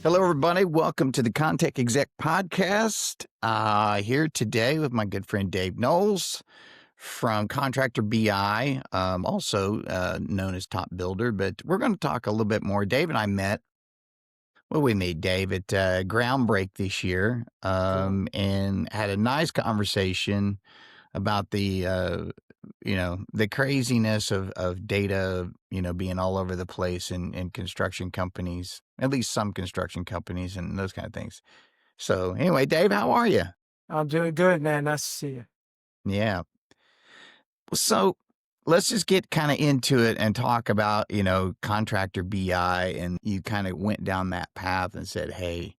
Hello, everybody. Welcome to the Contact Exec Podcast. Here today with my good friend Dave Knowles from Contractor BI, also known as TopBuilder. But we're going to talk a little bit more. Dave and I met. Well, we met Dave at Groundbreak this year, Cool. and had a nice conversation about the craziness of data, being all over the place in construction companies, at least some construction companies and those kind of things. So anyway, Dave, how are you? I'm doing good, man. Nice to see you. Yeah. So let's just get kind of into it and talk about, contractor BI. And you kind of went down that path and said, hey,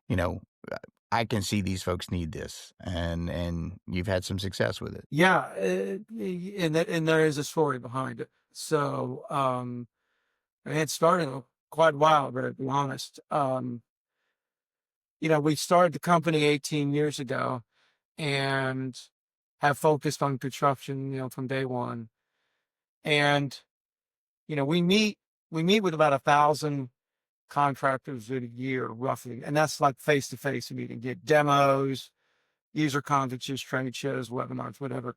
you know, I can see these folks need this, and you've had some success with it. Yeah, and there is a story behind it. So, it started quite a while ago, to be honest. We started the company 18 years ago and have focused on construction, from day one. And, we meet with about 1,000 contractors a year, roughly. And that's like face-to-face meeting, get demos, user conferences, trade shows, webinars, whatever.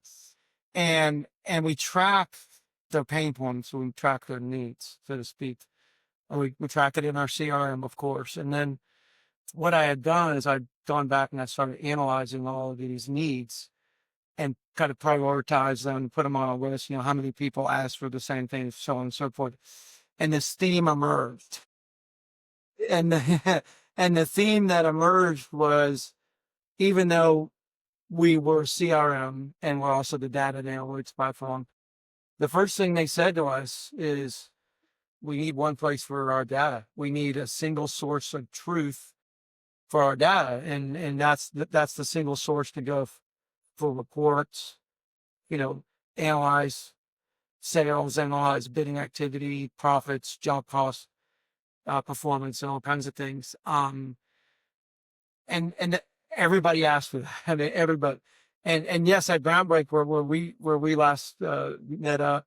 And we track their pain points, we track their needs, so to speak. And we track it in our CRM, of course. And then what I had done is I'd gone back and I started analyzing all of these needs and kind of prioritize them, put them on a list, how many people asked for the same thing, so on and so forth. And this theme emerged. And and the theme that emerged was, even though we were CRM and we're also the data and analytics platform, the first thing they said to us is, we need one place for our data. We need a single source of truth for our data. And that's the single source to go for reports, analyze sales, analyze bidding activity, profits, job costs, performance, and all kinds of things. And everybody asked for that. I mean, everybody. And yes, at Groundbreak, where we last met up,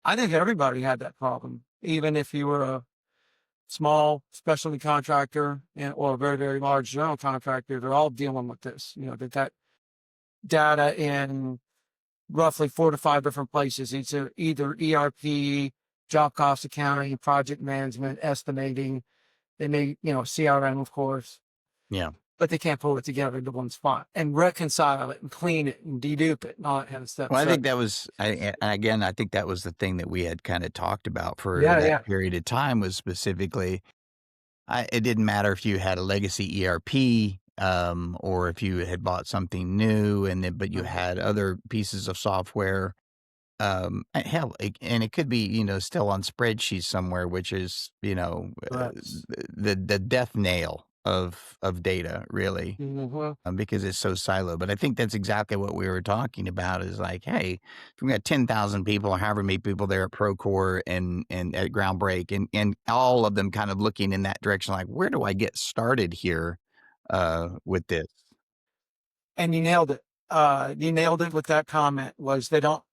I think everybody had that problem. Even if you were a small specialty contractor or a very, very large general contractor, they're all dealing with this. That data in roughly 4 to 5 different places. It's either ERP, job cost accounting, project management, estimating. They may, CRM, of course. Yeah. But they can't pull it together into one spot and reconcile it and clean it and dedupe it and all that kind of stuff. Well, I So think that was, I think that was the thing that we had kind of talked about for yeah, that yeah. period of time, was specifically, it didn't matter if you had a legacy ERP, or if you had bought something new, but you had other pieces of software. Hell, and it could be, still on spreadsheets somewhere, which is, Right. the death nail of data, really. Mhm. Because it's so siloed. But I think that's exactly what we were talking about, is like, hey, if we got 10,000 people or however many people there at Procore and at Groundbreak, and all of them kind of looking in that direction, like, where do I get started here with this? And you nailed it. You nailed it with that comment. Was they don't,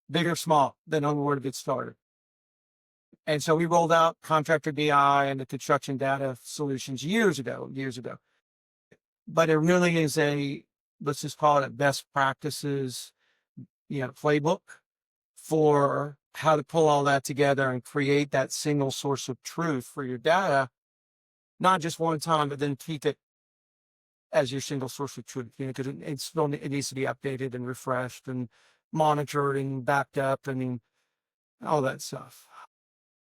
big or small, they don't know where to get started. And so we rolled out Contractor BI and the construction data solutions years ago. But it really is let's just call it a best practices, playbook for how to pull all that together and create that single source of truth for your data, not just one time, but then keep it as your single source of truth, because it needs to be updated and refreshed and monitored and backed up and all that stuff.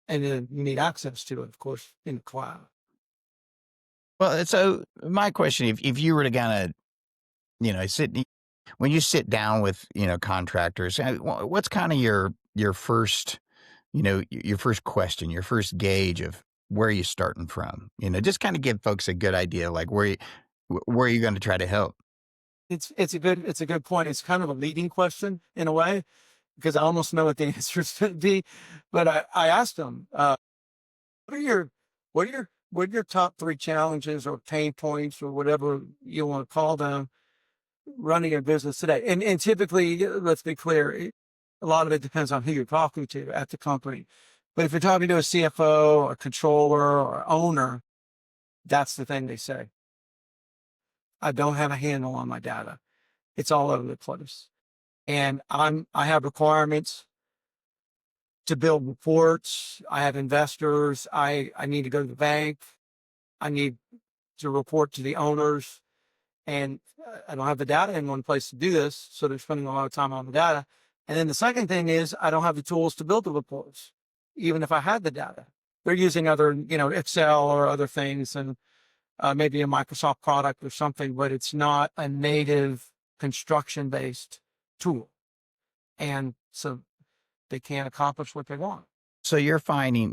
And then you need access to it, of course, in the cloud. Well, so my question, if you were to kind of, when you sit down with, contractors, what's kind of your first, your first question, your first gauge of where you're starting from, just kind of give folks a good idea, like where are you going to try to help? It's a good point. It's kind of a leading question in a way, because I almost know what the answer is going to be. But I asked them, what are your what are your top 3 challenges or pain points or whatever you want to call them running a business today? And typically, let's be clear, a lot of it depends on who you're talking to at the company. But if you're talking to a CFO or a controller or owner, That's the thing they say. I don't have a handle on my data. It's all over the place. And I have requirements to build reports. I have investors. I need to go to the bank. I need to report to the owners, and I don't have the data in one place to do this. So they're spending a lot of time on the data. And then the second thing is I don't have the tools to build the reports, even if I had the data. They're using other, Excel or other things, and maybe a Microsoft product or something, but it's not a native construction-based tool. And so they can't accomplish what they want. So you're finding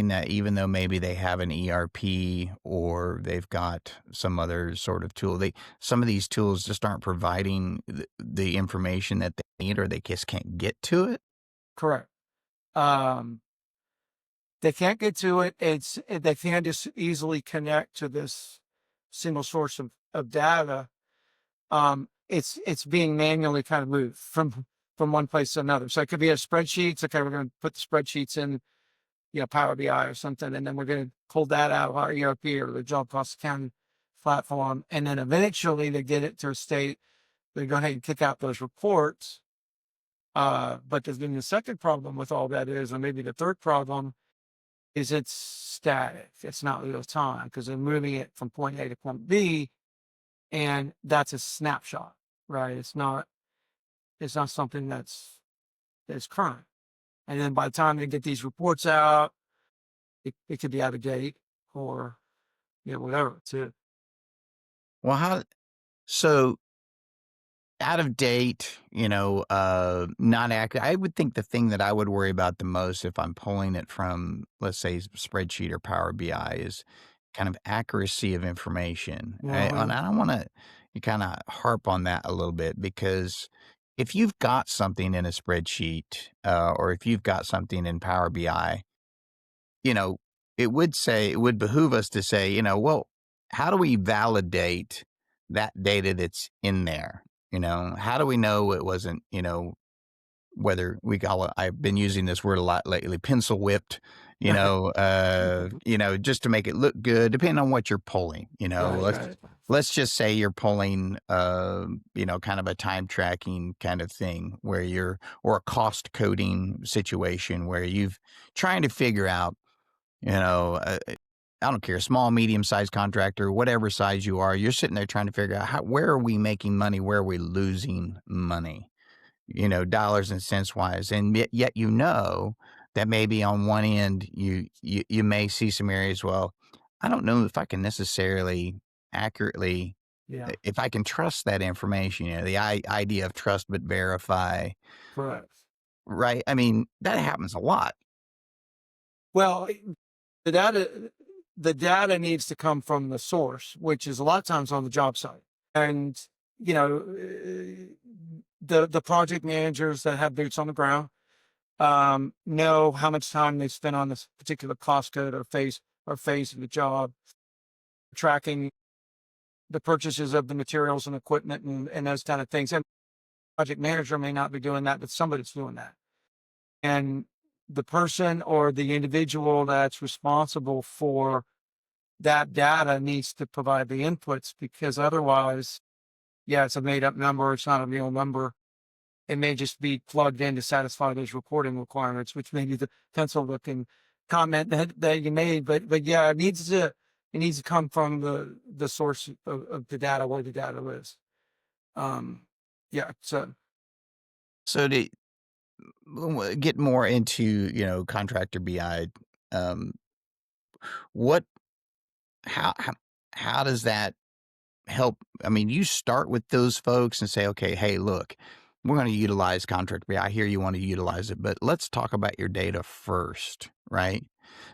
that even though maybe they have an ERP or they've got some other sort of tool, some of these tools just aren't providing the information that they need, or they just can't get to it. Correct. They can't get to it. They can't just easily connect to this single source of data. It's being manually kind of moved from one place to another. So it could be a spreadsheet. Okay, we're going to put the spreadsheets in, Power BI or something, and then we're going to pull that out of our ERP or the job cost accounting platform. And then eventually they get it to a state, they go ahead and kick out those reports. But then the second problem with all that is, or maybe the third problem, is it's static. It's not real time because they're moving it from point A to point B, and that's a snapshot, right? It's not something that's current. And then by the time they get these reports out, it could be out of date or, whatever too. Well, so out of date, not accurate. I would think the thing that I would worry about the most if I'm pulling it from, let's say, spreadsheet or Power BI is kind of accuracy of information. And I don't want to kind of harp on that a little bit, because if you've got something in a spreadsheet or if you've got something in Power BI, it would behoove us to say, well, how do we validate that data that's in there? How do we know it wasn't, whether we call it, I've been using this word a lot lately, pencil whipped, just to make it look good, depending on what you're pulling, let's just say you're pulling, kind of a time tracking kind of thing or a cost coding situation where you've trying to figure out, I don't care, small, medium-sized contractor, whatever size you are, you're sitting there trying to figure out where are we making money, where are we losing money, dollars and cents wise. And yet, that maybe on one end, you may see some areas, well, I don't know if I can necessarily accurately, if I can trust that information, the idea of trust but verify. Correct. Right? I mean, that happens a lot. Well, the data needs to come from the source, which is a lot of times on the job site. And, the project managers that have boots on the ground know how much time they spent on this particular cost code or phase of the job, tracking the purchases of the materials and equipment and those kind of things. And project manager may not be doing that, but somebody's doing that. And the person or the individual that's responsible for that data needs to provide the inputs, because otherwise, it's a made up number. It's not a real number. It may just be plugged in to satisfy those reporting requirements, which may be the pencil looking comment that you made. But it needs to come from the source of the data, where the data is. So to get more into, Contractor BI, how does that help? I mean, you start with those folks and say, okay, hey, look, we're going to utilize Contractor BI. I hear you want to utilize it, but let's talk about your data first, right?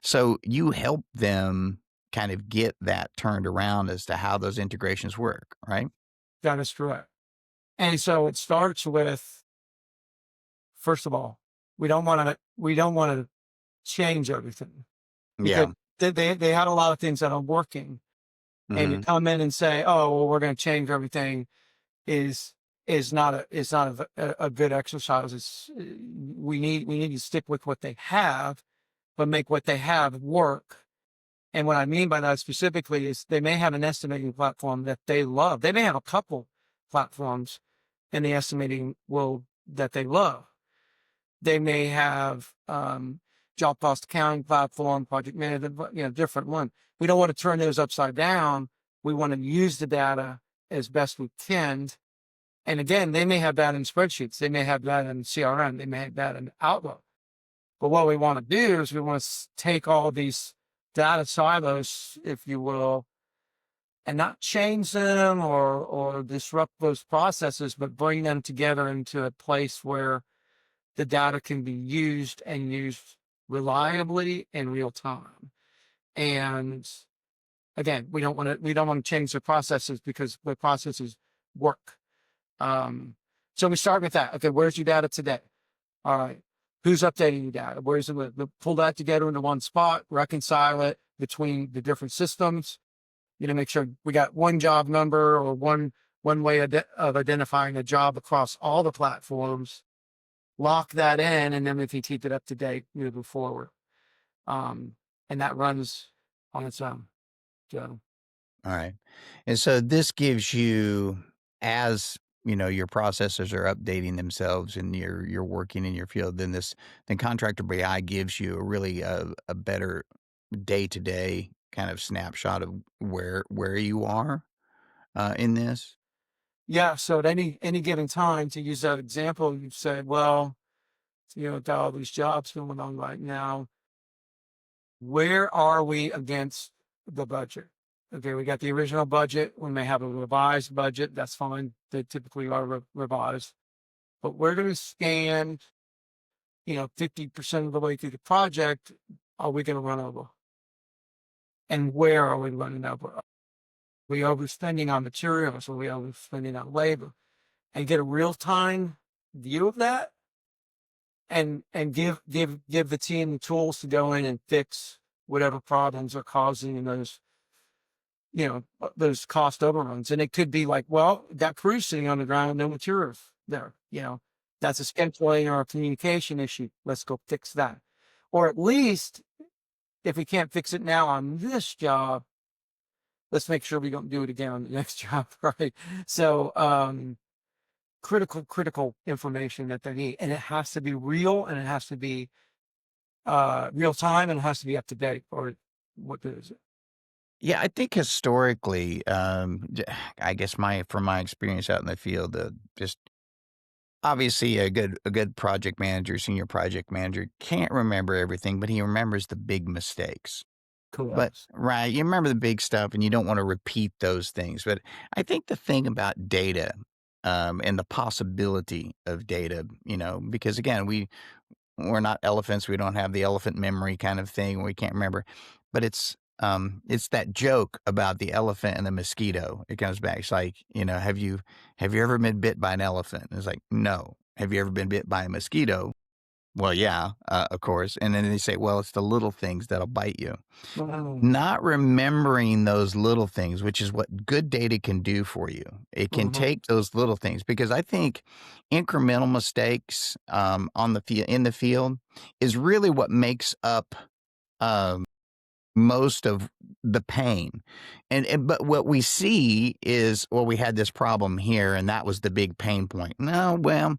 So you help them kind of get that turned around as to how those integrations work, right? That is correct. And so it starts with, first of all, we don't want to change everything, because they had a lot of things that are working. Mm-hmm. And you come in and say, oh, well, we're going to change everything is not a good exercise. We need to stick with what they have, but make what they have work. And what I mean by that specifically is they may have an estimating platform that they love. They may have a couple platforms in the estimating world that they love. They may have job cost accounting platform, project management, different one. We don't want to turn those upside down. We want to use the data as best we can. And again, they may have that in spreadsheets. They may have that in CRM. They may have that in Outlook. But what we want to do is we want to take all these data silos, if you will, and not change them or disrupt those processes, but bring them together into a place where the data can be used and used reliably in real time. And again, we don't want to change the processes because the processes work. So we start with that. Okay, where's your data today? All right. Who's updating your data? Where's it? Pull that together into one spot, reconcile it between the different systems, make sure we got one job number or one way of identifying a job across all the platforms, lock that in, and then we can keep it up to date moving forward. And that runs on its own. So. All right. And so this gives you, as your processes are updating themselves and you're working in your field, then Contractor BI gives you a really a better day-to-day kind of snapshot of where you are in this. Yeah. So at any given time, to use that example, you've said, well, got all these jobs going on right now. Where are we against the budget? Okay, we got the original budget. We may have a revised budget. That's fine. They typically are revised. But we're going to scan, 50% of the way through the project. Are we going to run over? And where are we running over? Are we overspending on materials? Are we overspending on labor? And get a real-time view of that and give the team the tools to go in and fix whatever problems are causing those cost overruns. And it could be like, well, that crew's sitting on the ground, no materials there. That's a scheduling or a communication issue. Let's go fix that. Or at least if we can't fix it now on this job, let's make sure we don't do it again on the next job. Right. So, critical information that they need. And it has to be real, and it has to be real time, and it has to be up to date, or what is it? Yeah, I think historically, I guess from my experience out in the field, just obviously a good project manager, senior project manager can't remember everything, but he remembers the big mistakes. But Correct. right, you remember the big stuff, and you don't want to repeat those things. But I think the thing about data, and the possibility of data, because again, we're not elephants. We don't have the elephant memory kind of thing. We can't remember, but it's that joke about the elephant and the mosquito. It comes back. It's like, have you ever been bit by an elephant? And it's like, no. Have you ever been bit by a mosquito? Well, yeah, of course. And then they say, well, it's the little things that'll bite you. Not remembering those little things, which is what good data can do for you. It can take those little things, because I think incremental mistakes in the field is really what makes up most of the pain. But what we see is, well, we had this problem here, and that was the big pain point. No, well,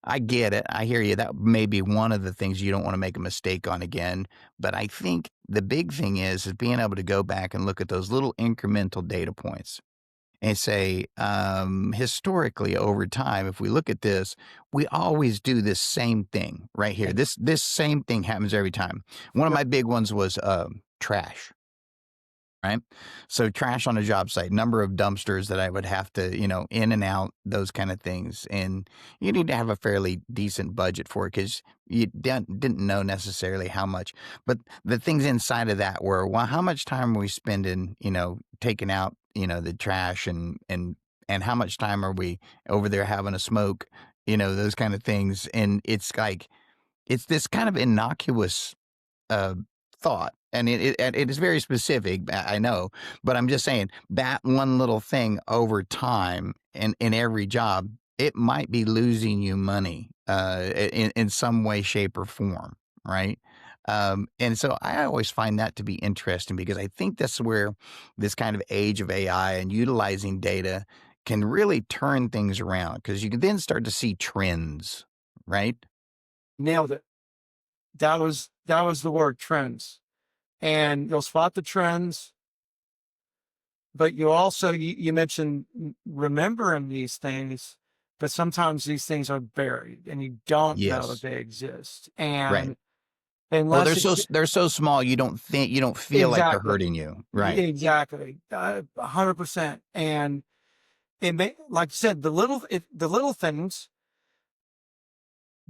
I get it. I hear you. That may be one of the things you don't want to make a mistake on again. But I think the big thing is being able to go back and look at those little incremental data points and say, historically over time, if we look at this, we always do this same thing right here. This same thing happens every time. One of my big ones was trash. Right. So trash on a job site, number of dumpsters that I would have to, in and out, those kind of things. And you need to have a fairly decent budget for it, because you didn't know necessarily how much. But the things inside of that were, well, how much time are we spending, taking out, the trash, and how much time are we over there having a smoke, those kind of things. And it's like, it's this kind of innocuous thought. And it is very specific, I know, but I'm just saying that one little thing over time in every job, it might be losing you money in some way, shape, or form, right? And so I always find that to be interesting because I think that's where this kind of age of AI and utilizing data can really turn things around because you can then start to see trends, right? Nailed it. That was the word, trends. And you'll spot the trends, but you mentioned remembering these things, but sometimes these things are buried and you don't know that Yes. they exist. Right. And Or unless it's they're so small you don't feel like they're exactly, hurting you. Right. exactly, 100%. And like you said, the little things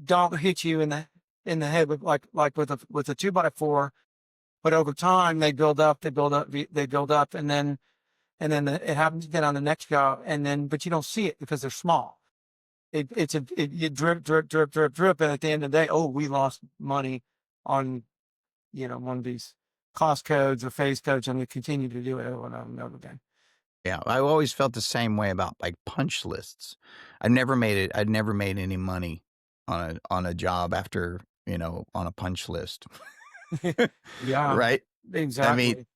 don't hit you in the head with like with a 2x4, but over time they build up, they build up, it happens again on the next job, but you don't see it because they're small. You drip, drip, drip, drip, drip, and at the end of the day, oh, we lost money on one of these cost codes or phase codes, and we continue to do it over and over again. Yeah, I always felt the same way about like punch lists. I'd never made any money on a job after, on a punch list. Yeah, Right? I mean, exactly.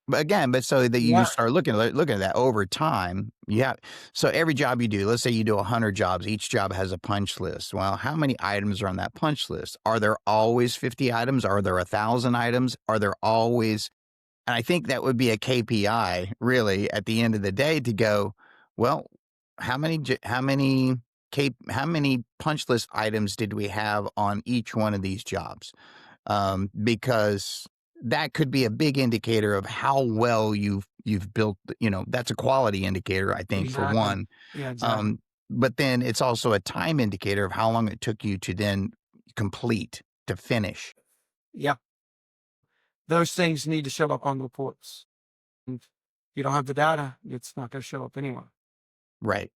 but again, but so that you Yeah, start looking at that over time, yeah. So every job you do, let's say you do 100 jobs, each job has a punch list. Well, how many items are on that punch list? Are there always 50 items? Are there 1,000 items? Are there always And I think that would be a KPI really at the end of the day to go, well, how many punch list items did we have on each one of these jobs? Because that could be a big indicator of how well you've built, that's a quality indicator, I think, for exactly. one. Yeah, exactly. Um, but then it's also a time indicator of how long it took you to then complete, to finish. Yeah, those things need to show up on reports. And if you don't have the data, it's not going to show up anyway. Right.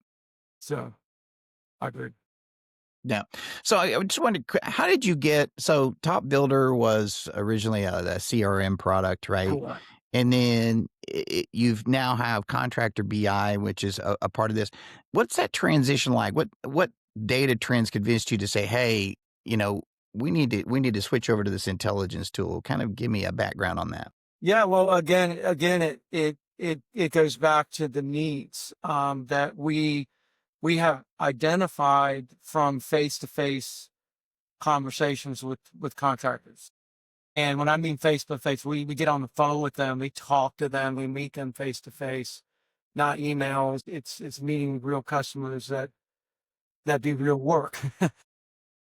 So I agree. Yeah. So I just wanted how did you get so Top Builder was originally a CRM product, right? Correct. And then you've now have Contractor BI, which is a part of this. What's that transition like? What data trends convinced you to say, "Hey, you know, we need to switch over to this intelligence tool." Kind of give me a background on that. Yeah. Well, again, it goes back to the needs that we have identified from face to face conversations with contractors. And when I mean face to face, we get on the phone with them, we talk to them, we meet them face to face, not emails. It's meeting real customers that do real work.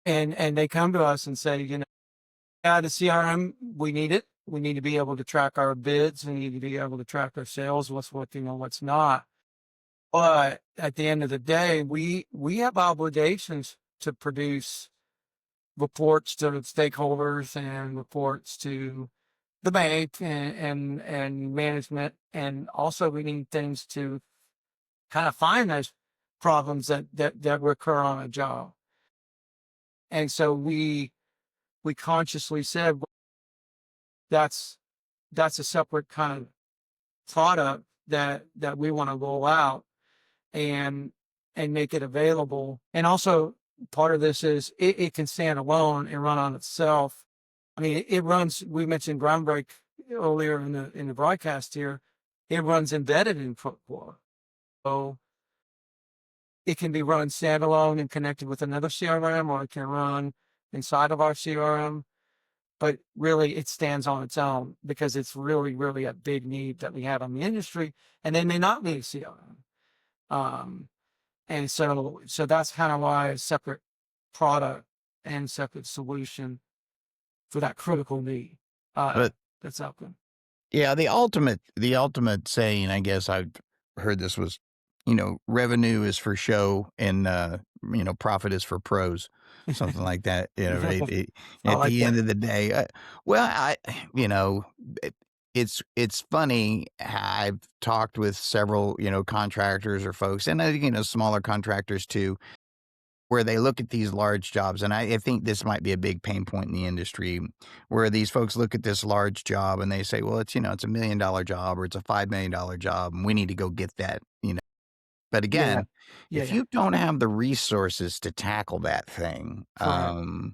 And they come to us and say, yeah, the CRM, we need it. We need to be able to track our bids. We need to be able to track our sales, what's working and what's not. But at the end of the day, we have obligations to produce reports to stakeholders and reports to the bank and management. And also we need things to kind of find those problems that recur on a job. And so we consciously said, "Well, that's that's a separate kind of product that we want to roll out and make it available." And also part of this is it can stand alone and run on itself. I mean, it runs. We mentioned Groundbreak earlier in the broadcast here. It runs embedded in Procore, so it can be run standalone and connected with another CRM, or it can run inside of our CRM. But really, it stands on its own because it's really, really a big need that we have on the industry, and they may not need a CRM. Um, and so that's kind of why a separate product and separate solution for that critical need uh, But that's out there. yeah, the ultimate saying, I guess I've heard this was, revenue is for show and profit is for pros, something like that. Right? I At like the that. end of the day, well, you know, it, it's funny. I've talked with several contractors or folks, and smaller contractors too, where they look at these large jobs, and I think this might be a big pain point in the industry, where these folks look at this large job and they say, "Well, it's $1 million job or it's a $5 million job, and we need to go get that." But Yeah, again, yeah, if yeah. you don't have the resources to tackle that thing, Correct.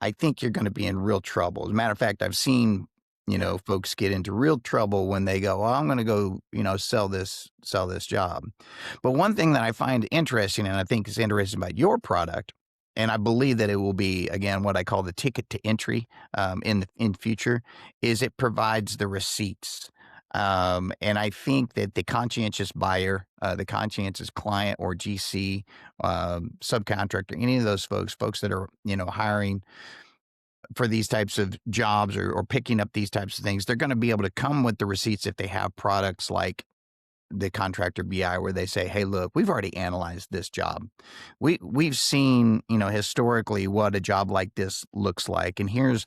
I think you're going to be in real trouble. As a matter of fact, I've seen, folks get into real trouble when they go, well, I'm going to go, sell this job. But one thing that I find interesting, and I think is interesting about your product, and I believe that it will be, again, what I call the ticket to entry in future, is it provides the receipts. And I think that the conscientious buyer, the conscientious client or GC, subcontractor, any of those folks that are, hiring for these types of jobs or picking up these types of things, they're going to be able to come with the receipts if they have products like the Contractor BI, where they say, hey, look, we've already analyzed this job. We've seen, historically what a job like this looks like. And here's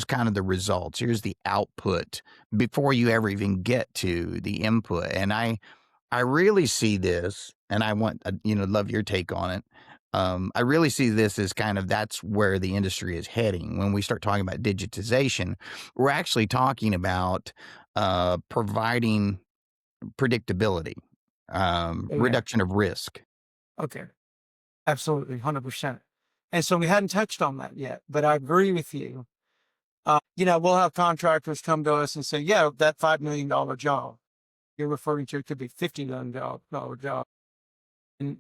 kind of the results. Here's the output before you ever even get to the input. And I really see this, and I want, love your take on it. I really see this as kind of that's where the industry is heading. When we start talking about digitization, we're actually talking about providing predictability, Yeah. reduction of risk. Okay. Absolutely. 100%. And so we hadn't touched on that yet, but I agree with you. We'll have contractors come to us and say, yeah, that $5 million job you're referring to, it could be $50 million job. And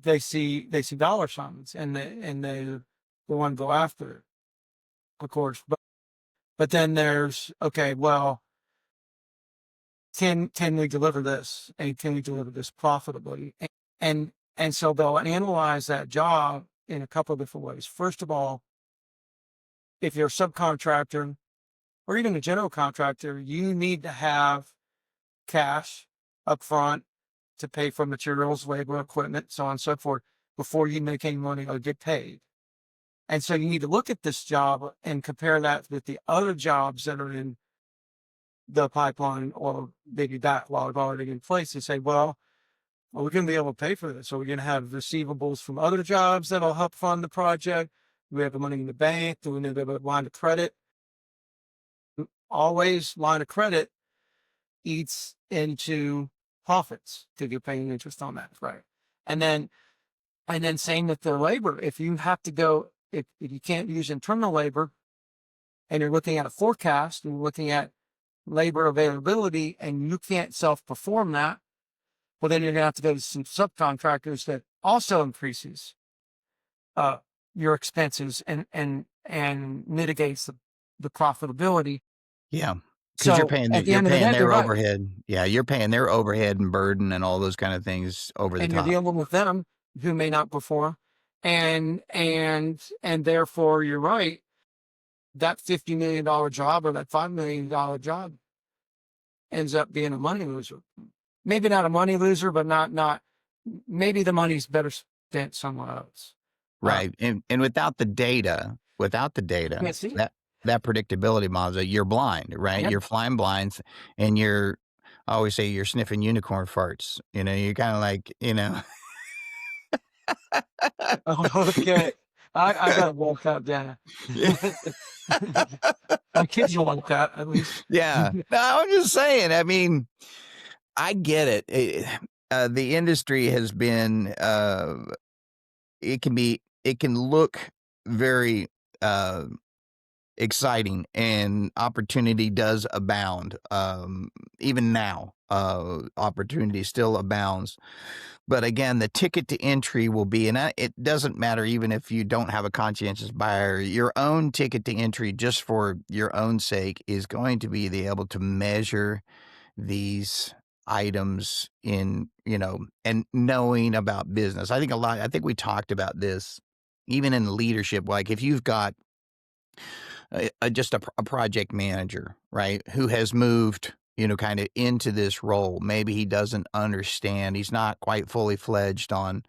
they see dollar signs and they want to go after it, of course. But then there's, okay, well, can we deliver this, and can we deliver this profitably? And so they'll analyze that job in a couple of different ways. First of all, if you're a subcontractor or even a general contractor, you need to have cash up front to pay for materials, labor, equipment, so on and so forth, before you make any money or get paid. And so you need to look at this job and compare that with the other jobs that are in the pipeline or maybe backlog already in place and say, well, are we going to be able to pay for this? Are we going to have receivables from other jobs that'll help fund the project? Do we have the money in the bank? Do we need a line of credit? Always line of credit eats into profits because you're paying interest on that, right? And then same with the labor. If you have to go, if you can't use internal labor and you're looking at a forecast and you're looking at labor availability and you can't self-perform that, well, then you're going to have to go to some subcontractors that also increases your expenses and mitigates the profitability. Yeah. Because So at the end of the day, their you're right. overhead. Yeah, you're paying their overhead and burden and all those kind of things over the And top. you're dealing with them who may not perform. And therefore you're right. That $50 million job or that $5 million job ends up being a money loser. Maybe not a money loser, but not maybe the money's better spent somewhere else. Right. And without the data, Can't see it. that predictability model, you're blind, right? Yep. You're flying blinds, and I always say you're sniffing unicorn farts. You're kind of like, Okay. I gotta walk that down. My kids will want that at least. Yeah. No, I'm just saying. I mean, I get it. The industry has been. It can look very exciting, and opportunity does abound. Even now, opportunity still abounds. But again, the ticket to entry will be, and it doesn't matter even if you don't have a conscientious buyer, your own ticket to entry, just for your own sake, is going to be able to measure these items in, and knowing about business. I think we talked about this even in leadership. Like if you've got just a project manager, right, who has moved, kind of into this role. Maybe he doesn't understand. He's not quite fully fledged on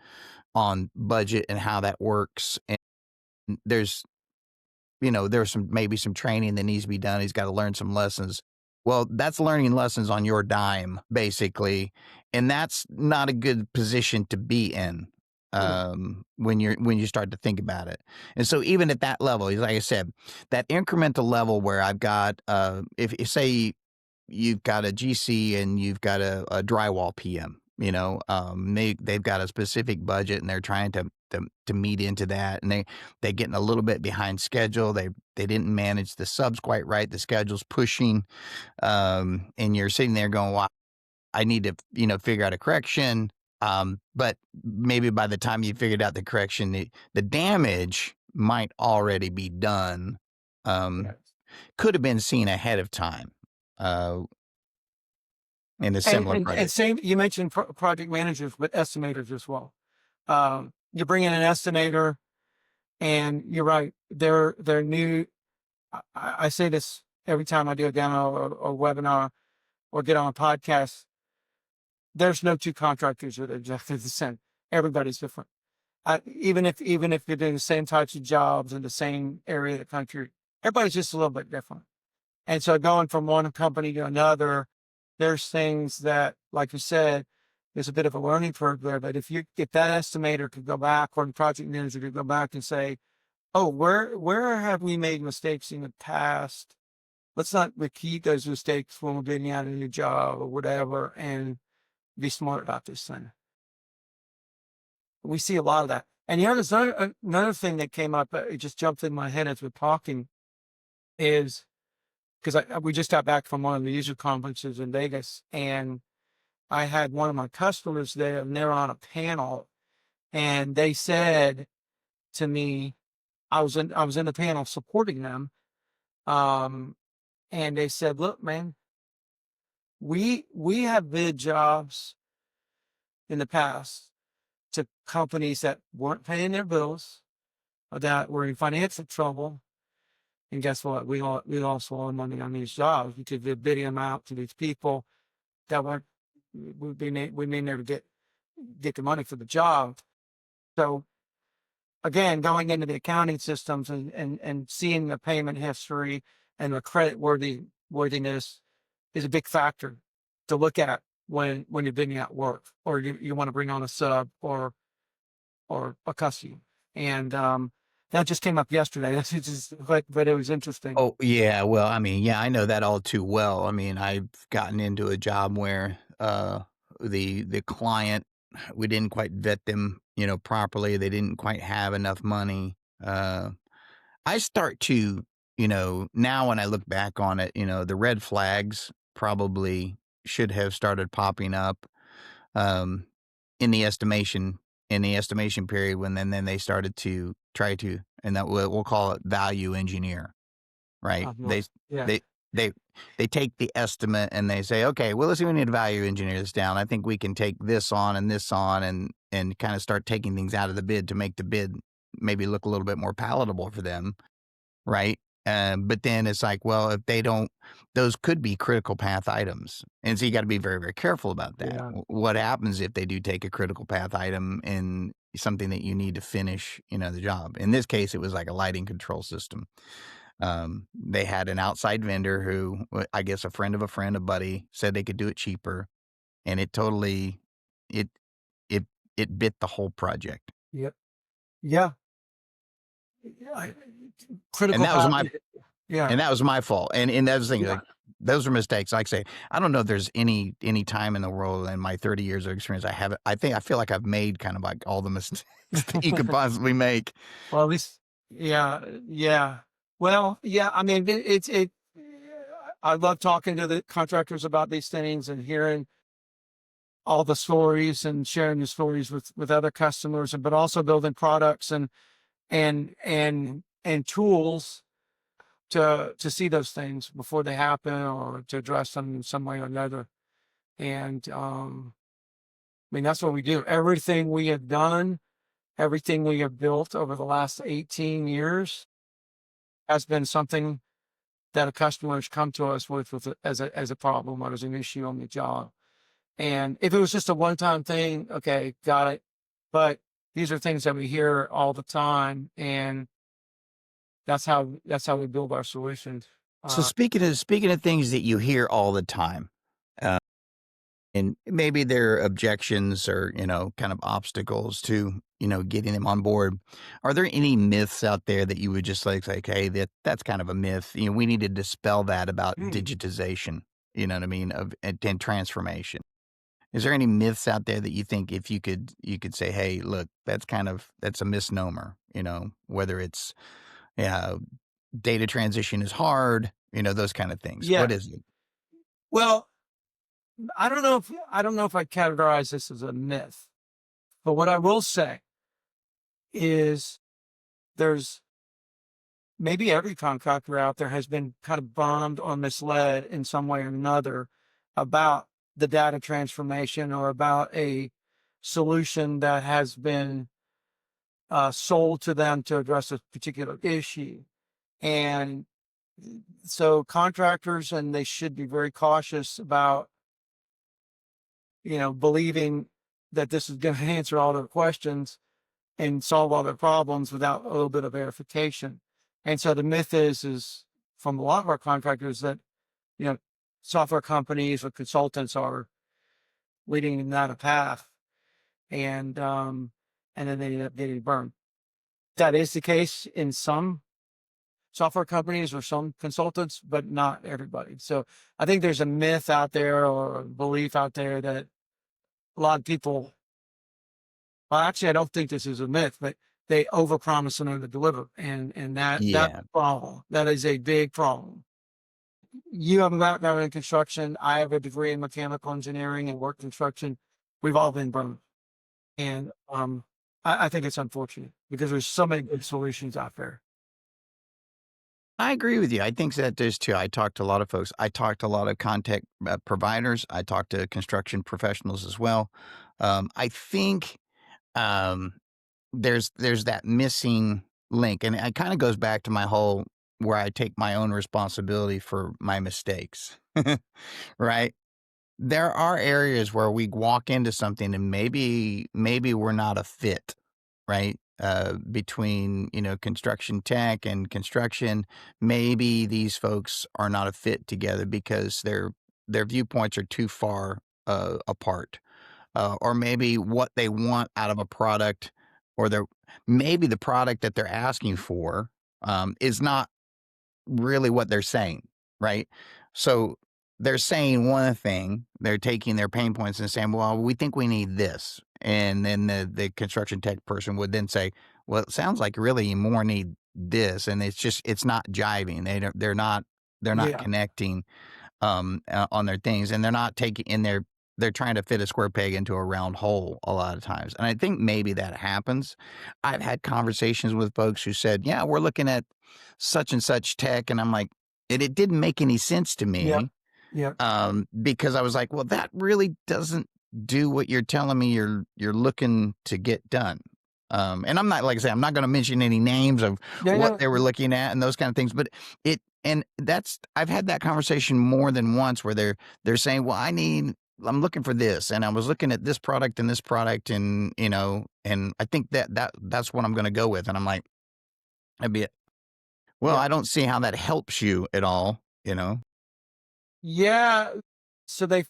budget and how that works. And there's maybe some training that needs to be done. He's got to learn some lessons. Well, that's learning lessons on your dime, basically, and that's not a good position to be in. When you start to think about it. And so even at that level, like I said, that incremental level where I've got, if say you've got a GC and you've got a drywall PM, they've got a specific budget and they're trying to to meet into that, and they're getting a little bit behind schedule. They didn't manage the subs quite right. The schedule's pushing, and you're sitting there going, "Well, I need to figure out a correction." But maybe by the time you figured out the correction, the damage might already be done. Yes. Could have been seen ahead of time. In a And, similar and, project. and same, you mentioned project managers, but estimators as well. You bring in an estimator, and you're right. They're new. I say this every time I do a demo or webinar or get on a podcast. There's no two contractors that are exactly the same. Everybody's different. Even if you're doing the same types of jobs in the same area of the country, everybody's just a little bit different. And so going from one company to another, there's things that, like you said, there's a bit of a learning curve there. But if that estimator could go back, or the project manager could go back and say, "Oh, where have we made mistakes in the past? Let's not repeat those mistakes when we're getting out a new job or whatever, and be smart about this thing." We see a lot of that. And there's another thing that came up. It just jumped in my head as we're talking, is because we just got back from one of the user conferences in Vegas, and I had one of my customers there, and they're on a panel, and they said to me, I was in the panel supporting them, and they said, "Look, man, we have bid jobs in the past to companies that weren't paying their bills, or that were in financial trouble. And guess what? We lost a lot of money on these jobs because they're bidding them out to these people that weren't, we may never get the money for the job." So again, going into the accounting systems and seeing the payment history and the credit worthiness is a big factor to look at when you're bidding out work, or you want to bring on a sub or a customer. And that just came up yesterday. That's just but it was interesting. Oh, yeah. Well, I mean, yeah, I know that all too well. I mean, I've gotten into a job where the client, we didn't quite vet them, properly. They didn't quite have enough money. I start to, now when I look back on it, the red flags probably should have started popping up um, in the estimation period, when then they started to try to, and that we'll call it value engineer, right? Uh-huh. Yeah. They they they take the estimate and they say, okay, well, let's see, we need to value engineer this down. I think we can take this on and kind of start taking things out of the bid to make the bid maybe look a little bit more palatable for them, right? But then it's like, well, if they don't, those could be critical path items. And so you got to be very, very careful about that. Yeah. What happens if they do take a critical path item in something that you need to finish, the job? In this case, it was like a lighting control system. They had an outside vendor who, I guess a friend of a friend, a buddy, said they could do it cheaper. And it totally, it, it bit the whole project. Yep. Yeah. Yeah. And Critical that was path. my Yeah. And that was my fault. And that's the thing, Yeah. like, those are mistakes. Like I say, I don't know if there's any time in the world in my 30 years of experience I feel like I've made kind of like all the mistakes that you could possibly make. Well, at least, yeah, yeah. Well, yeah. I mean, I love talking to the contractors about these things and hearing all the stories and sharing the stories with other customers, but also building products and tools to see those things before they happen, or to address them in some way or another. And I mean, that's what we do. Everything we have done, everything we have built over the last 18 years has been something that a customer has come to us with as a problem or as an issue on the job. And if it was just a one-time thing, okay, got it. But these are things that we hear all the time, and that's how we build our solutions. So speaking of things that you hear all the time, uh, and maybe there are objections or, kind of obstacles to, getting them on board. Are there any myths out there that you would just like say, hey, that's kind of a myth? We need to dispel that about Mm. digitization, you know what I mean, and transformation. Is there any myths out there that you think if you could say, "Hey, look, that's a misnomer," whether it's, yeah, data transition is hard, those kind of things. Yeah. What is it? Well, I don't know if I'd categorize this as a myth, but what I will say is there's maybe every contractor out there has been kind of bummed or misled in some way or another about the data transformation or about a solution that has been sold to them to address a particular issue. And so contractors, and they should be very cautious about, believing that this is going to answer all their questions and solve all their problems without a little bit of verification. And so the myth is from a lot of our contractors that, you know, software companies or consultants are leading them down a path, and then they end up getting burned. That is the case in some software companies or some consultants, but not everybody. So I think there's a myth out there or a belief out there that a lot of people, well, actually, I don't think this is a myth, but they overpromise and underdeliver. And that's Yeah, a problem. That is a big problem. You have a background in construction. I have a degree in mechanical engineering and work construction. We've all been burned. And I think it's unfortunate because there's so many good solutions out there. I agree with you. I think that there's too. I talked to a lot of folks. I talked to a lot of content providers. I talked to construction professionals as well. I think um, there's that missing link, and it kind of goes back to my whole where I take my own responsibility for my mistakes. Right? There are areas where we walk into something and maybe we're not a fit, right? Between, construction tech and construction, maybe these folks are not a fit together because their viewpoints are too far apart. Or maybe what they want out of a product, or maybe the product that they're asking for is not really what they're saying, right? So they're saying one thing, they're taking their pain points and saying, "Well, we think we need this." And then the construction tech person would then say, "Well, it sounds like really you more need this." And it's not jiving. They're not Yeah. connecting on their things, and they're not taking in their they're trying to fit a square peg into a round hole a lot of times. And I think maybe that happens. I've had conversations with folks who said, "Yeah, we're looking at such and such tech," and I'm like, it didn't make any sense to Yep. me, Yep. because I was like, well, that really doesn't do what you're telling me you're looking to get done. And I'm not, like I say, I'm not going to mention any names of Yeah. what Yeah. they were looking at and those kind of things, but I've had that conversation more than once where they're saying, well, I'm looking for this, and I was looking at this product and this product, and and I think that's what I'm going to go with. And I'm like, I'd be, well, Yeah. I don't see how that helps you at all. Yeah. So they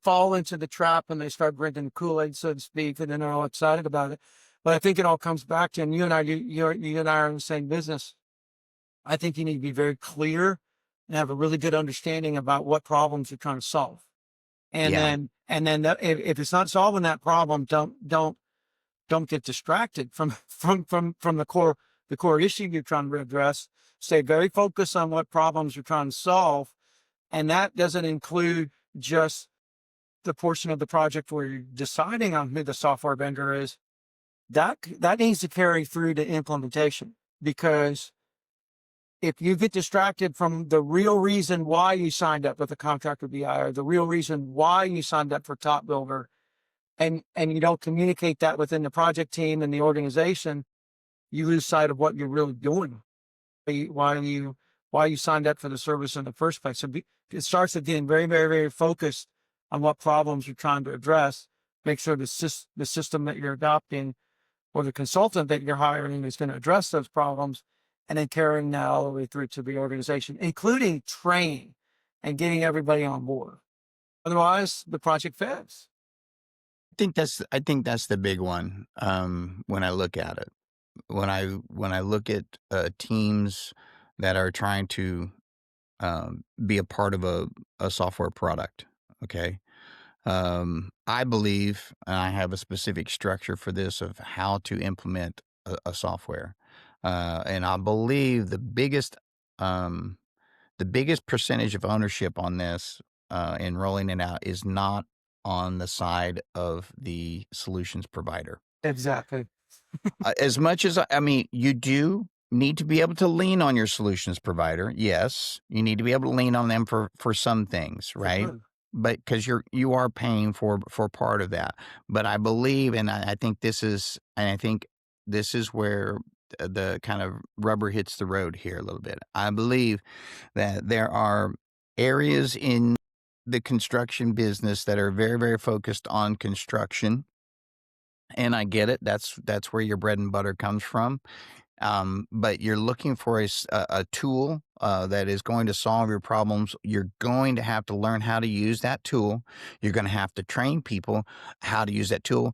fall into the trap and they start drinking Kool-Aid, so to speak, and then they're all excited about it. But I think it all comes back to, and you and I are in the same business. I think you need to be very clear and have a really good understanding about what problems you're trying to solve. And Yeah. if it's not solving that problem, don't get distracted from the core issue you're trying to address. Stay very focused on what problems you're trying to solve, and that doesn't include just the portion of the project where you're deciding on who the software vendor is. That needs to carry through to implementation, because if you get distracted from the real reason why you signed up with a Contractor BI, or the real reason why you signed up for TopBuilder, and you don't communicate that within the project team and the organization, you lose sight of what you're really doing. Why you signed up for the service in the first place. So it starts with getting very, very, very focused on what problems you're trying to address. Make sure the system that you're adopting or the consultant that you're hiring is going to address those problems, and then carrying that all the way through to the organization, including training and getting everybody on board. Otherwise, the project fails. I think that's the big one, when I look at it. When I look at teams that are trying to be a part of a software product, okay? I believe, and I have a specific structure for this of how to implement a software. And I believe um, the biggest percentage of ownership on this in rolling it out is not on the side of the solutions provider. Exactly. As much as I mean, you do need to be able to lean on your solutions provider. Yes, you need to be able to lean on them for some things, For right? sure. But because you are paying for part of that. But I believe, and I think this is where the kind of rubber hits the road here a little bit. I believe that there are areas in the construction business that are very, very focused on construction, and I get it. That's where your bread and butter comes from. But you're looking for a tool that is going to solve your problems. You're going to have to learn how to use that tool. You're going to have to train people how to use that tool.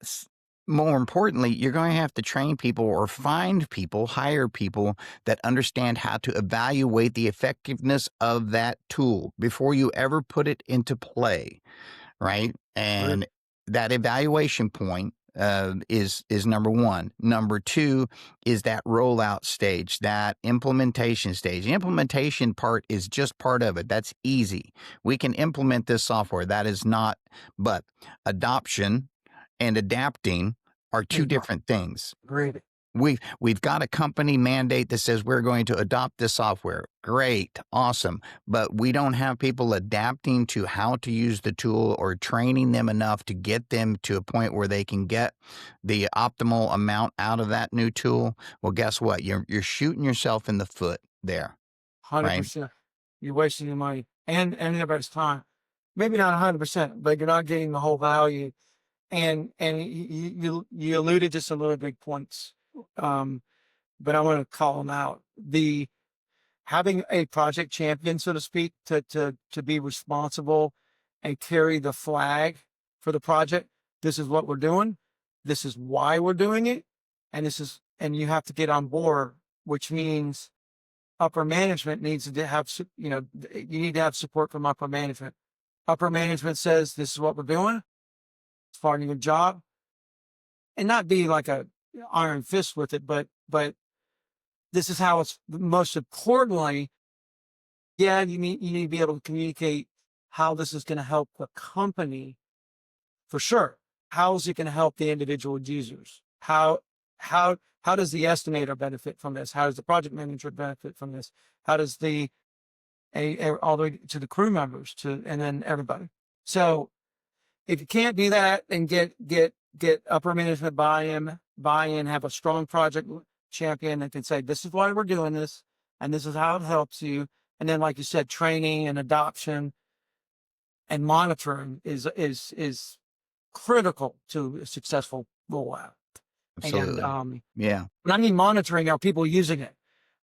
S- More importantly, you're going to have to train people or find people, hire people that understand how to evaluate the effectiveness of that tool before you ever put it into play, right? Right. And that evaluation point is number one. Number two is that rollout stage, that implementation stage. The implementation part is just part of it. That's easy. We can implement this software. That is not, but adoption and adapting are two Is not different things. great. We've got a company mandate that says we're going to adopt this software. Great, awesome. But we don't have people adapting to how to use the tool or training them enough to get them to a point where they can get the optimal amount out of that new tool. Well, guess what? You're shooting yourself in the foot there, right? 100%. You're wasting your money and everybody's time. Maybe not 100%, but you're not getting the whole value. And you alluded to some really big points, um, but I want to call them out. The having a project champion, so to speak, to be responsible and carry the flag for the project. This is what we're doing. This is why we're doing it, and you have to get on board, which means upper management needs to have, you need to have support from upper management. Upper management says this is what we're doing. It's part of your job, and not be like a iron fist with it, but this is how it's most importantly. Yeah, you need to be able to communicate how this is going to help the company for sure. How is it going to help the individual users? How does the estimator benefit from this? How does the project manager benefit from this? How does all the way to the crew members and then everybody. So if you can't do that and get upper management buy-in, have a strong project champion that can say, this is why we're doing this, and this is how it helps you. And then, like you said, training and adoption and monitoring is critical to a successful rollout. And Absolutely. Yeah. when I mean monitoring, are people using it?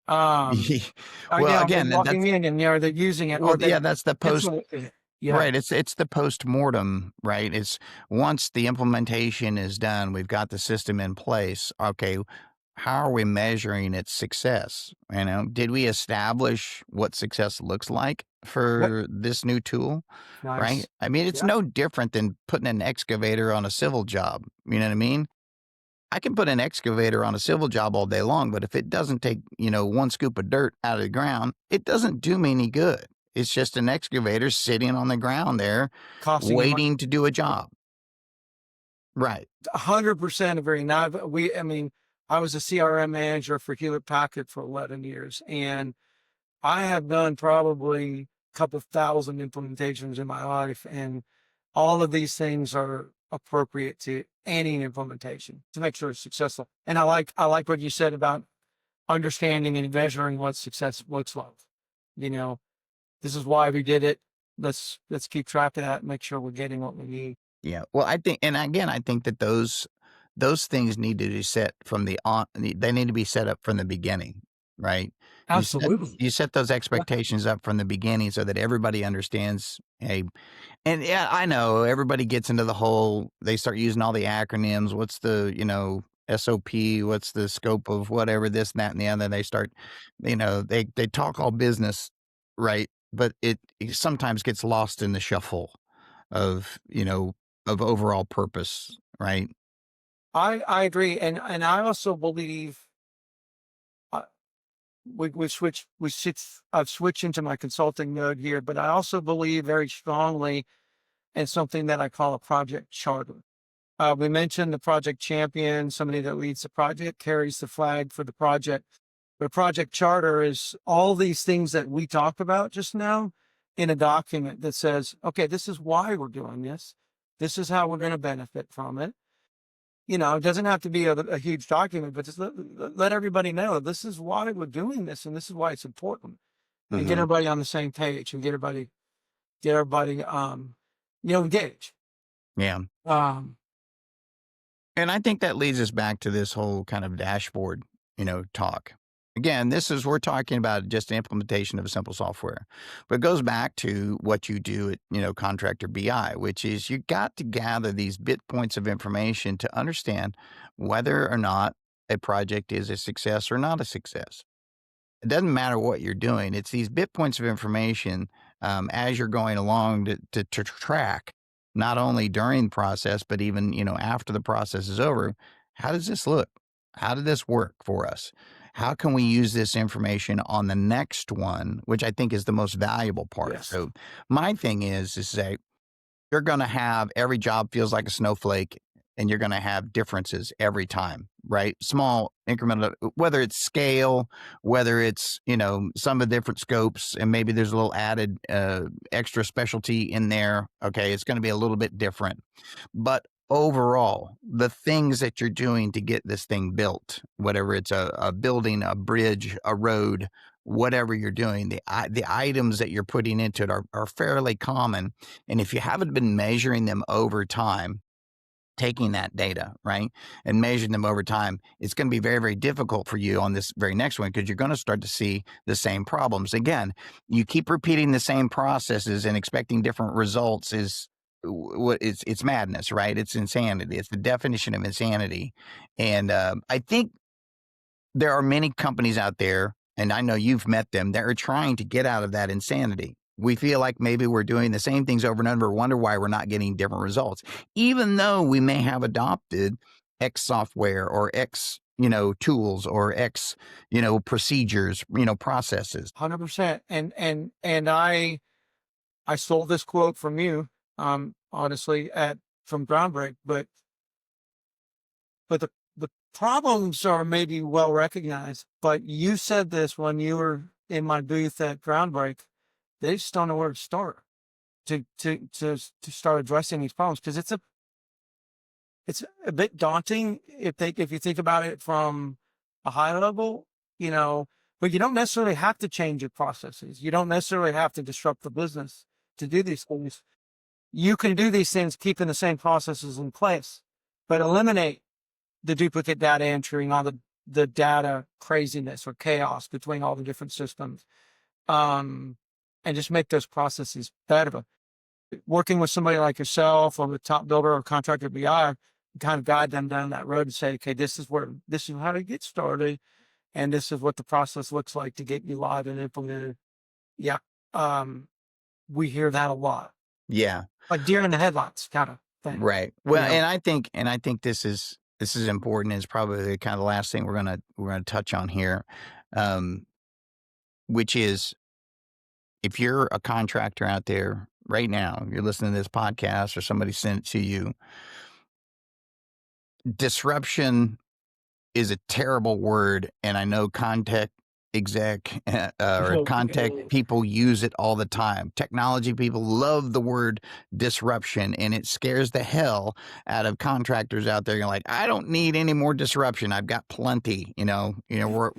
Well, Are they again, logging in and they're using it, or well, they yeah, that's the post. implementing it? Yeah, Right, it's the post-mortem, right? It's once the implementation is done, we've got the system in place. Okay, how are we measuring its success? Did we establish what success looks like yep, for this new tool, right? nice. I mean, it's Yeah, no different than putting an excavator on a civil job. You know what I mean? I can put an excavator on a civil job all day long, but if it doesn't take, one scoop of dirt out of the ground, it doesn't do me any good. It's just an excavator sitting on the ground there costing you money. waiting to do a job. Right. 100% agree. Now, I mean, I was a CRM manager for Hewlett Packard for 11 years, and I have done probably a couple thousand implementations in my life, and all of these things are appropriate to any implementation to make sure it's successful. And I like what you said about understanding and measuring what success looks like. You know, this is why we did it. Let's keep track of that and make sure we're getting what we need. Yeah. Well, I think, and again, I think that those things need to be set from they need to be set up from the beginning, right? You set Absolutely. you set those Yeah. expectations up from the beginning so that everybody understands. Hey, and yeah, I know everybody gets into the whole. They start using all the acronyms. What's the SOP? What's the scope of whatever this, and that, and the other? They start, they talk all business, right? But it sometimes gets lost in the shuffle. of, of overall purpose, right? I agree. And I also believe uh, I've switched into my consulting mode here, but I also believe very strongly in something that I call a project charter. We mentioned the project champion, somebody that leads the project, carries the flag for the project. The project charter is all these things that we talked about just now in a document that says, okay, this is why we're doing this. This is how we're going to benefit from it. It doesn't have to be a huge document, but just let everybody know this is why we're doing this and this is why it's important, and get Mm-hmm. everybody on the same page and get everybody engaged. Yeah. Um, And I think that leads us back to this whole kind of dashboard, talk. Again, we're talking about just the implementation of a simple software, but it goes back to what you do at, Contractor BI, which is you got to gather these bit points of information to understand whether or not a project is a success or not a success. It doesn't matter what you're doing. It's these bit points of information as you're going along to track, not only during the process, but even, after the process is over. How does this look? How did this work for us? How can we use this information on the next one, which I think is the most valuable part. yes. So my thing is to say, you're going to have every job feels like a snowflake, and you're going to have differences every time, right? Small incremental, whether it's scale, whether it's, some of the different scopes, and maybe there's a little added extra specialty in there. Okay. It's going to be a little bit different, but overall, the things that you're doing to get this thing built, whatever it's a building, a bridge, a road, whatever you're doing, the items that you're putting into it are fairly common. And if you haven't been measuring them over time, taking that data, right, and measuring them over time, it's going to be very, very difficult for you on this very next one, because you're going to start to see the same problems. Again, you keep repeating the same processes and expecting different results is what it's madness, right? It's insanity. It's the definition of insanity. And I think there are many companies out there, and I know you've met them, that are trying to get out of that insanity. We feel like maybe we're doing the same things over and over, wonder why we're not getting different results, even though we may have adopted X software or X, tools or X, procedures, processes. 100%. And I stole this quote from you, honestly, from Groundbreak, but the problems are maybe well recognized. But you said this when you were in my booth at Groundbreak. They just don't know where to start to start addressing these problems, because it's a bit daunting if you think about it from a high level, but you don't necessarily have to change your processes. You don't necessarily have to disrupt the business to do these things. You can do these things keeping the same processes in place, but eliminate the duplicate data entry and all the data craziness or chaos between all the different systems, and just make those processes better. Working with somebody like yourself or with TopBuilder or Contractor BI, kind of guide them down that road and say, okay, this is how to get started, and this is what the process looks like to get you live and implemented. Yeah. We hear that a lot. Yeah. Like deer in the headlights kind of thing. Right. Well, and I think this is important. It's probably kind of the last thing we're gonna touch on here, which is, if you're a contractor out there right now, you're listening to this podcast or somebody sent it to you, disruption is a terrible word. And I know contact exec or contact people use it all the time. Technology people love the word disruption, and it scares the hell out of contractors out there. You're like, I don't need any more disruption. I've got plenty. We're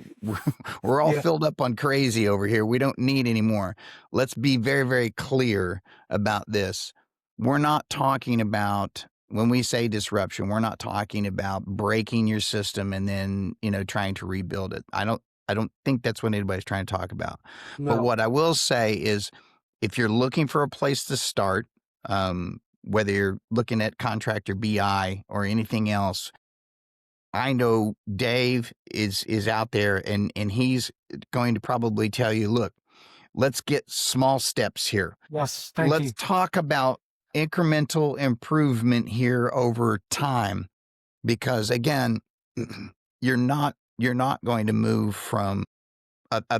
all filled up on crazy over here. We don't need any more. Let's be very, very clear about this. We're not talking about, when we say disruption, we're not talking about breaking your system and then, trying to rebuild it. I don't think that's what anybody's trying to talk about. No. But what I will say is, if you're looking for a place to start, whether you're looking at Contractor BI or anything else, I know Dave is out there, and he's going to probably tell you, look, let's get small steps here. Yes, Let's talk about incremental improvement here over time, because again, you're not going to move from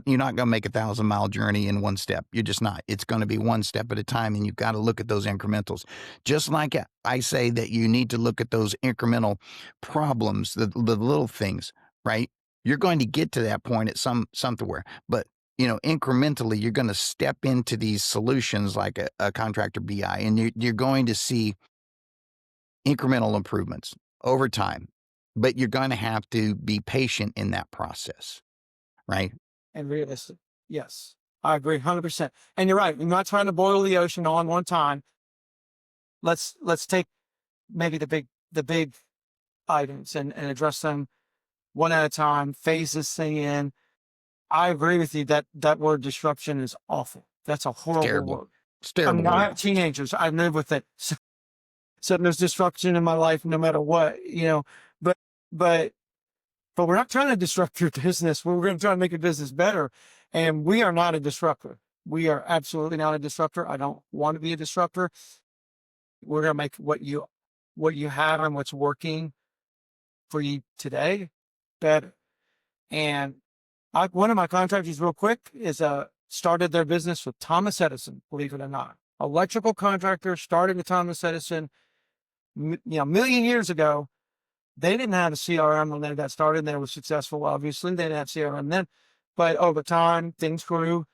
you're not going to make a 1,000-mile journey in one step. You're just not. It's going to be one step at a time, and you've got to look at those incrementals. Just like I say that you need to look at those incremental problems, the little things, right? You're going to get to that point at somewhere, but incrementally, you're going to step into these solutions like a Contractor BI, and you're going to see incremental improvements over time, but you're going to have to be patient in that process, right? And realistic. Yes, I agree 100%. And you're right. We're not trying to boil the ocean all in one time. Let's take maybe the big items and address them one at a time, phase this thing in. I agree with you that word disruption is awful. That's a horrible word. It's terrible. I have teenagers. I live with it. So there's disruption in my life no matter what, but we're not trying to disrupt your business. We're going to try to make your business better. And we are not a disruptor. We are absolutely not a disruptor. I don't want to be a disruptor. We're going to make what you have and what's working for you today better. And one of my contractors, real quick, is started their business with Thomas Edison, believe it or not. Electrical contractor, started with Thomas Edison, a million years ago. They didn't have a CRM when they got started. They were successful, obviously. They didn't have CRM then. But over time, things grew,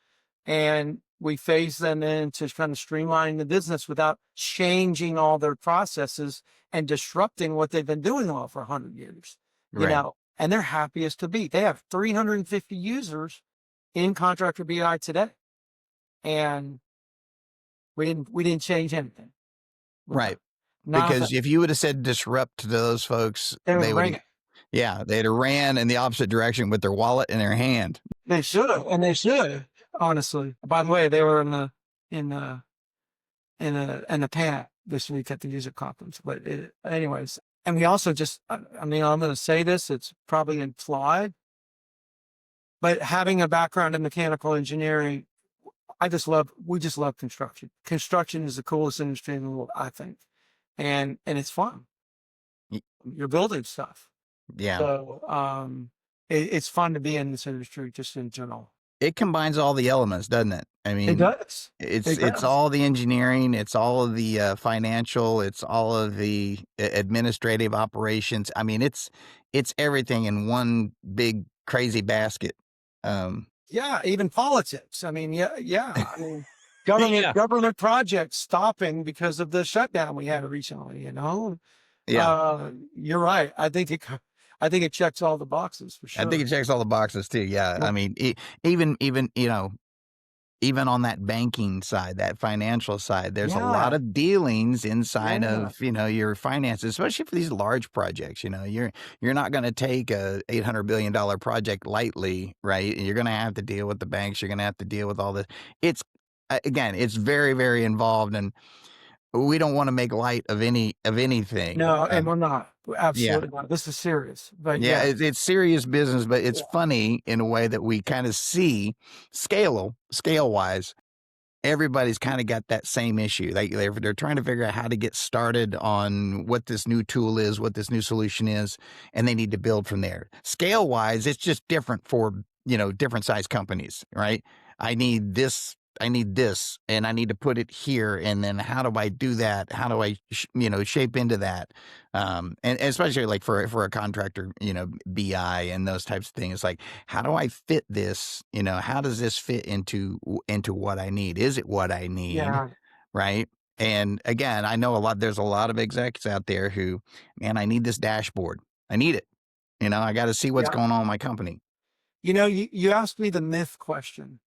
and we phased them into kind of streamlining the business without changing all their processes and disrupting what they've been doing all for 100 years. Right. And they're happy as to be. They have 350 users in Contractor BI today. And we didn't change anything. Right. Because if you would have said disrupt to those folks, they would they'd have ran in the opposite direction with their wallet in their hand. They should have, and they should, honestly. By the way, they were in the pan this week at the user conference. But anyways, and we also I'm going to say this, it's probably implied, but having a background in mechanical engineering, we just love construction. Construction is the coolest industry in the world, I think. And it's fun. You're building stuff. Yeah. So it's fun to be in this industry just in general. It combines all the elements, doesn't it? I mean, it does. It's all the engineering, it's all of the financial, it's all of the administrative operations. I mean, it's everything in one big crazy basket. Yeah, even politics. I mean, yeah. I mean, government projects stopping because of the shutdown we had recently. Yeah. You're right. I think it checks all the boxes for sure. I think it checks all the boxes too. Yeah. I mean, even on that banking side, that financial side, there's a lot of dealings inside of, your finances, especially for these large projects. You're not going to take a $800 billion project lightly, right? You're going to have to deal with the banks. You're going to have to deal with all this. It's very, very involved, and we don't want to make light of anything. No, and we're not. Absolutely not. This is serious. But it's serious business, but it's funny in a way that we kind of see scale-wise. Everybody's kind of got that same issue. They're trying to figure out how to get started on what this new tool is, what this new solution is, and they need to build from there. Scale-wise, it's just different for, different size companies, right? I need this, and I need to put it here. And then how do I do that? How do I, shape into that? And especially like for a contractor, BI and those types of things, like, how do I fit this? How does this fit into what I need? Is it what I need? Yeah. Right. And again, I know there's a lot of execs out there who, man, I need this dashboard. I need it. I got to see what's going on in my company. You asked me the myth question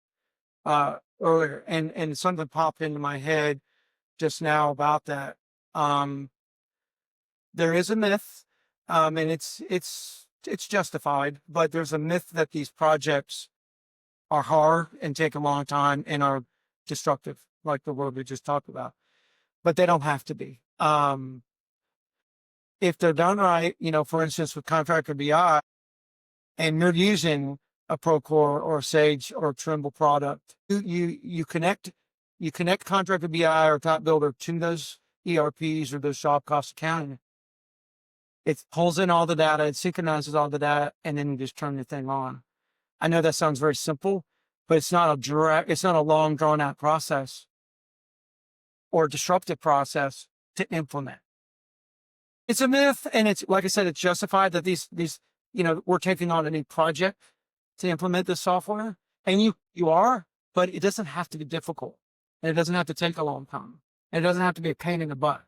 earlier, and something popped into my head just now about that. There is a myth, and it's justified, but there's a myth that these projects are hard and take a long time and are destructive, like the word we just talked about. But they don't have to be. If they're done right, for instance, with Contractor BI, and you're using a Procore or Sage or Trimble product, you connect Contractor BI or TopBuilder to those ERPs or those job cost accounting. It pulls in all the data, it synchronizes all the data, and then you just turn the thing on. I know that sounds very simple, but it's not a long drawn out process or disruptive process to implement. It's a myth, and it's, like I said, it's justified that these, we're taking on a new project to implement this software, and you are, but it doesn't have to be difficult, and it doesn't have to take a long time, and it doesn't have to be a pain in the butt.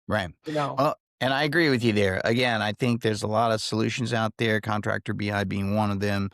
Right. You know, Well, and I agree with you there. Again, I think there's a lot of solutions out there, Contractor BI being one of them.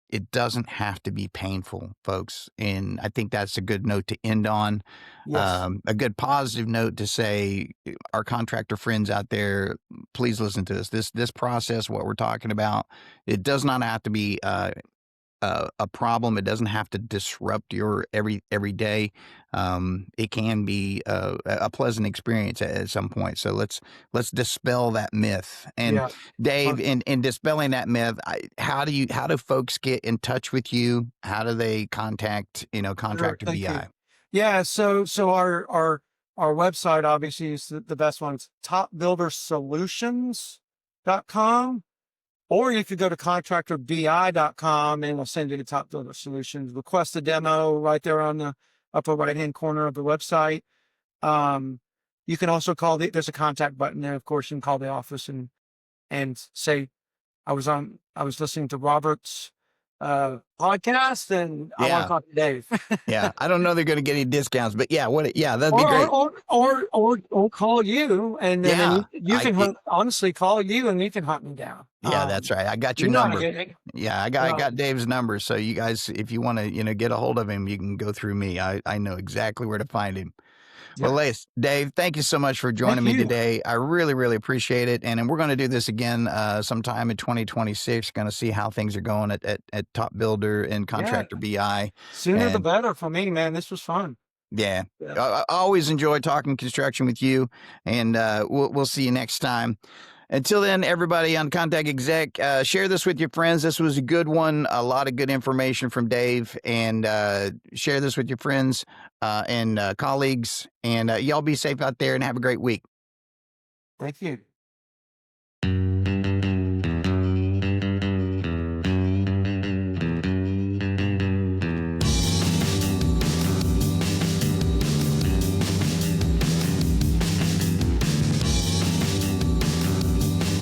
It doesn't have to be painful, folks. And I think that's a good note to end on. yes, A good positive note to say, our contractor friends out there, please listen to this. This process, what we're talking about, it does not have to be a problem. It doesn't have to disrupt your every day. It can be a pleasant experience at some point. So let's dispel that myth. And yeah. Dave, Uh, in dispelling that myth, how do folks get in touch with you? How do they contact Sure, Contractor thank you. BI? Yeah, so our website obviously is the best one. It's topbuildersolutions.com. Or you could go to contractorbi.com and we'll send you to Top Builder Solutions. Request a demo right there on the upper right-hand corner of the website. You can also call there's a contact button there. Of course, you can call the office and say, I was listening to Robert's podcast and I want to Yeah, talk to Dave. yeah. I don't know they're going to get any discounts, but yeah, that'd be or, great. or call you and then Yeah, you can honestly call you and you can hunt me down. yeah, that's right. I got your You know how to number. get me. Yeah, I got Dave's number. So you guys, if you want to, get a hold of him, you can go through me. I know exactly where to find him. Well, Yeah. Dave, thank you so much for joining Thank me you. today. I really, really appreciate it. And we're going to do this again sometime in 2026. Going to see how things are going at Top Builder and Yeah. Contractor BI. Sooner the And better for me, man. This was fun. yeah, Yeah. I always enjoy talking construction with you. And we'll see you next time. Until then, everybody on Contact Exec, share this with your friends. This was a good one. A lot of good information from Dave. And share this with your friends and colleagues. And y'all be safe out there and have a great week. Thank you.